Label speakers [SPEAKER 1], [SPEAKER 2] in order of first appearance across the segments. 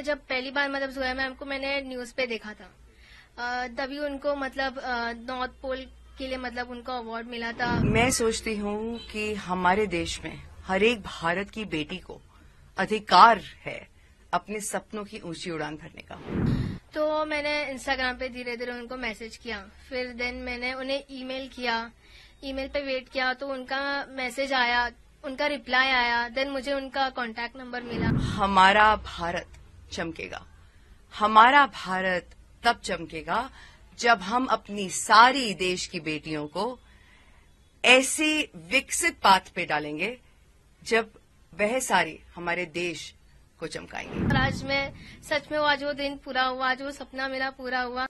[SPEAKER 1] जब पहली बार मतलब जोया मैम को मैंने न्यूज पे देखा था, तभी उनको मतलब नॉर्थ पोल के लिए मतलब उनको अवार्ड मिला था।
[SPEAKER 2] मैं सोचती हूँ कि हमारे देश में हर एक भारत की बेटी को अधिकार है अपने सपनों की ऊंची उड़ान भरने का।
[SPEAKER 1] तो मैंने इंस्टाग्राम पे धीरे धीरे उनको मैसेज किया, फिर देन मैंने उन्हें ईमेल किया, ईमेल पे वेट किया तो उनका मैसेज आया, उनका रिप्लाई आया, देन मुझे उनका कांटेक्ट नंबर मिला।
[SPEAKER 2] हमारा भारत चमकेगा, हमारा भारत तब चमकेगा जब हम अपनी सारी देश की बेटियों को ऐसे विकसित पाथ पे डालेंगे जब वह सारी हमारे देश को चमकाएंगे।
[SPEAKER 1] और आज मैं सच में आज वो दिन पूरा हुआ, आज वो सपना मेरा पूरा हुआ।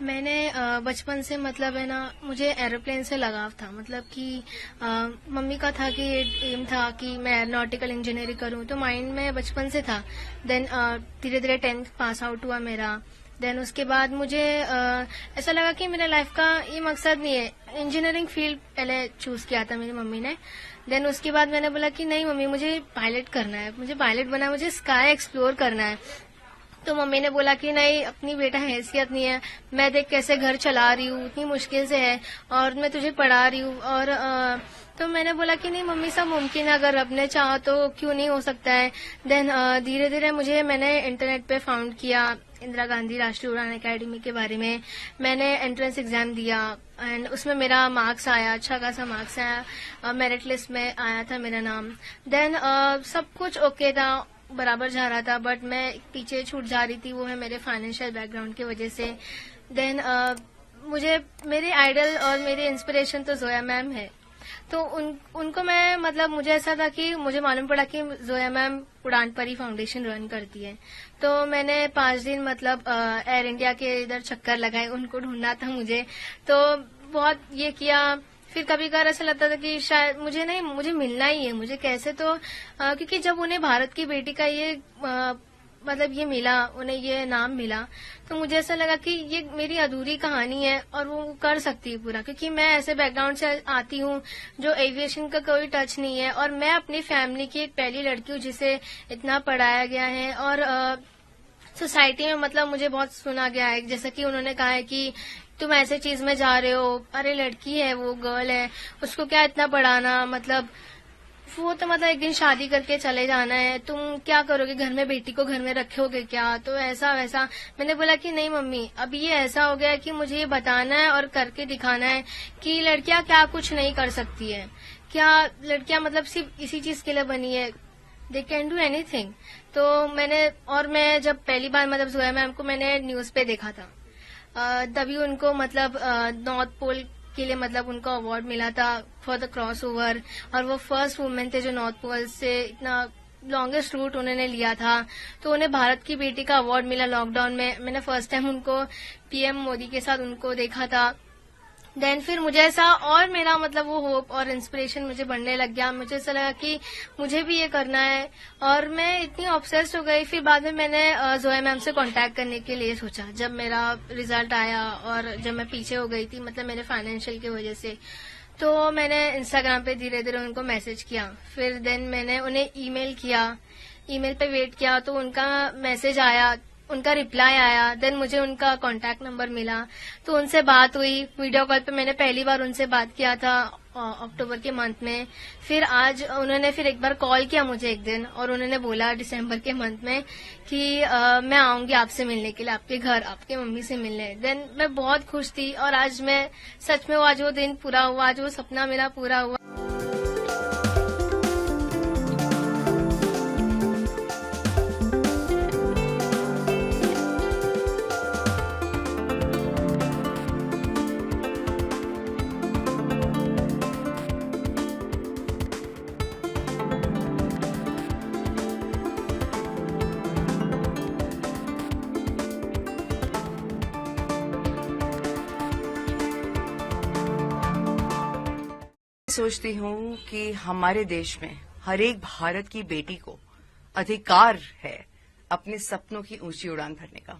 [SPEAKER 1] मैंने बचपन से मतलब है ना, मुझे एरोप्लेन से लगाव था। मतलब कि मम्मी का था कि एम था कि मैं एरोनॉटिकल इंजीनियरिंग करूं, तो माइंड में बचपन से था। देन धीरे धीरे 10th पास आउट हुआ मेरा। देन उसके बाद मुझे ऐसा लगा कि मेरे लाइफ का ये मकसद नहीं है। इंजीनियरिंग फील्ड पहले चूज किया था मेरी मम्मी ने। देन उसके बाद मैंने बोला कि नहीं मम्मी, मुझे पायलट करना है, मुझे पायलट बनना है, मुझे स्काई एक्सप्लोर करना है। तो मम्मी ने बोला कि नहीं, अपनी बेटा हैसियत नहीं है, मैं देख कैसे घर चला रही हूँ, इतनी मुश्किल से है और मैं तुझे पढ़ा रही हूँ। और तो मैंने बोला कि नहीं मम्मी, सब मुमकिन है, अगर रब ने चाहा तो क्यों नहीं हो सकता है। देन धीरे धीरे मैंने इंटरनेट पे फाउंड किया इंदिरा गांधी राष्ट्रीय उड़ान अकेडमी के बारे में। मैंने एंट्रेंस एग्जाम दिया एंड उसमें मेरा मार्क्स आया, अच्छा खासा मार्क्स आया, मेरिट लिस्ट में आया था मेरा नाम। देन सब कुछ ओके था, बराबर जा रहा था, बट मैं पीछे छूट जा रही थी, वो है मेरे फाइनेंशियल बैकग्राउंड की वजह से। देन मुझे मेरे आइडल और मेरे इंस्पिरेशन तो जोया मैम है। तो उनको मैं मतलब मुझे ऐसा था कि मुझे मालूम पड़ा कि जोया मैम उड़ान परी फाउंडेशन रन करती है। तो मैंने 5 दिन मतलब एयर इंडिया के इधर चक्कर लगाए, उनको ढूंढना था मुझे। तो बहुत ये किया। फिर कभी कभार ऐसा लगता था कि शायद मुझे मिलना ही है, मुझे कैसे तो क्योंकि जब उन्हें भारत की बेटी का ये मतलब ये मिला, उन्हें ये नाम मिला, तो मुझे ऐसा लगा कि ये मेरी अधूरी कहानी है और वो कर सकती है पूरा। क्योंकि मैं ऐसे बैकग्राउंड से आती हूँ जो एविएशन का कोई टच नहीं है, और मैं अपनी फैमिली की एक पहली लड़की हूँ जिसे इतना पढ़ाया गया है। और सोसाइटी में मतलब मुझे बहुत सुना गया है, जैसा कि उन्होंने कहा है कि तुम ऐसे चीज में जा रहे हो, अरे लड़की है, वो गर्ल है, उसको क्या इतना पढ़ाना, मतलब वो तो मतलब एक दिन शादी करके चले जाना है, तुम क्या करोगे, घर में बेटी को घर में रखोगे क्या, तो ऐसा वैसा। मैंने बोला कि नहीं मम्मी, अब ये ऐसा हो गया है कि मुझे ये बताना है और करके दिखाना है कि लड़कियां क्या कुछ नहीं कर सकती है, क्या लड़कियां मतलब सिर्फ इसी चीज के लिए बनी है, दे कैन डू एनीथिंग। तो मैं जब पहली बार मतलब जोया मैम को मैंने न्यूज पे देखा था, तभी उनको मतलब नॉर्थ पोल के लिए मतलब उनको अवार्ड मिला था फॉर द क्रॉस ओवर। और वो फर्स्ट वुमेन थे जो नॉर्थ पोल से इतना लॉन्गेस्ट रूट उन्होंने लिया था। तो उन्हें भारत की बेटी का अवार्ड मिला लॉकडाउन में। मैंने फर्स्ट टाइम उनको पीएम मोदी के साथ उनको देखा था। देन फिर मुझे ऐसा और मेरा मतलब वो होप और इंस्पिरेशन मुझे बढ़ने लग गया। मुझे ऐसा लगा कि मुझे भी ये करना है, और मैं इतनी ऑब्सेस्ड हो गई। फिर बाद में मैंने जोया मैम से कांटेक्ट करने के लिए सोचा, जब मेरा रिजल्ट आया और जब मैं पीछे हो गई थी मतलब मेरे फाइनेंशियल की वजह से। तो मैंने इंस्टाग्राम पे धीरे धीरे उनको मैसेज किया, फिर देन मैंने उन्हें ईमेल किया, ईमेल पे वेट किया तो उनका मैसेज आया, उनका रिप्लाई आया, देन मुझे उनका कांटेक्ट नंबर मिला। तो उनसे बात हुई वीडियो कॉल पे, मैंने पहली बार उनसे बात किया था। अक्टूबर के मंथ में। फिर आज उन्होंने फिर एक बार कॉल किया मुझे एक दिन, और उन्होंने बोला दिसंबर के मंथ में कि मैं आऊंगी आपसे मिलने के लिए, आपके घर, आपके मम्मी से मिलने। देन मैं बहुत खुश थी, और आज मैं सच में आज वो दिन पूरा हुआ, आज वो सपना मेरा पूरा हुआ।
[SPEAKER 2] सोचती हूँ कि हमारे देश में हर एक भारत की बेटी को अधिकार है अपने सपनों की ऊंची उड़ान भरने का,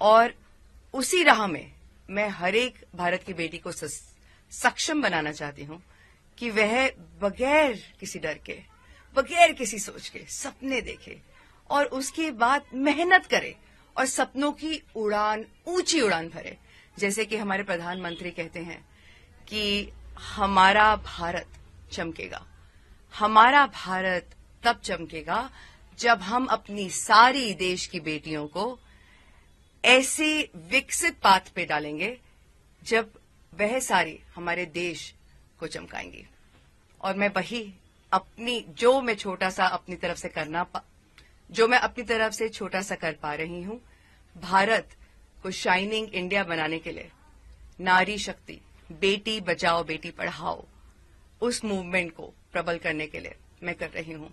[SPEAKER 2] और उसी राह में मैं हर एक भारत की बेटी को सक्षम बनाना चाहती हूँ कि वह बगैर किसी डर के, बगैर किसी सोच के सपने देखे, और उसके बाद मेहनत करे और सपनों की उड़ान, ऊंची उड़ान भरे। जैसे कि हमारे प्रधानमंत्री कहते हैं कि हमारा भारत चमकेगा, हमारा भारत तब चमकेगा जब हम अपनी सारी देश की बेटियों को ऐसे विकसित पाथ पे डालेंगे जब वह सारी हमारे देश को चमकाएंगी। और मैं वही अपनी जो मैं अपनी तरफ से छोटा सा कर पा रही हूं, भारत को शाइनिंग इंडिया बनाने के लिए नारी शक्ति, बेटी बचाओ बेटी पढ़ाओ, उस मूवमेंट को प्रबल करने के लिए मैं कर रही हूं।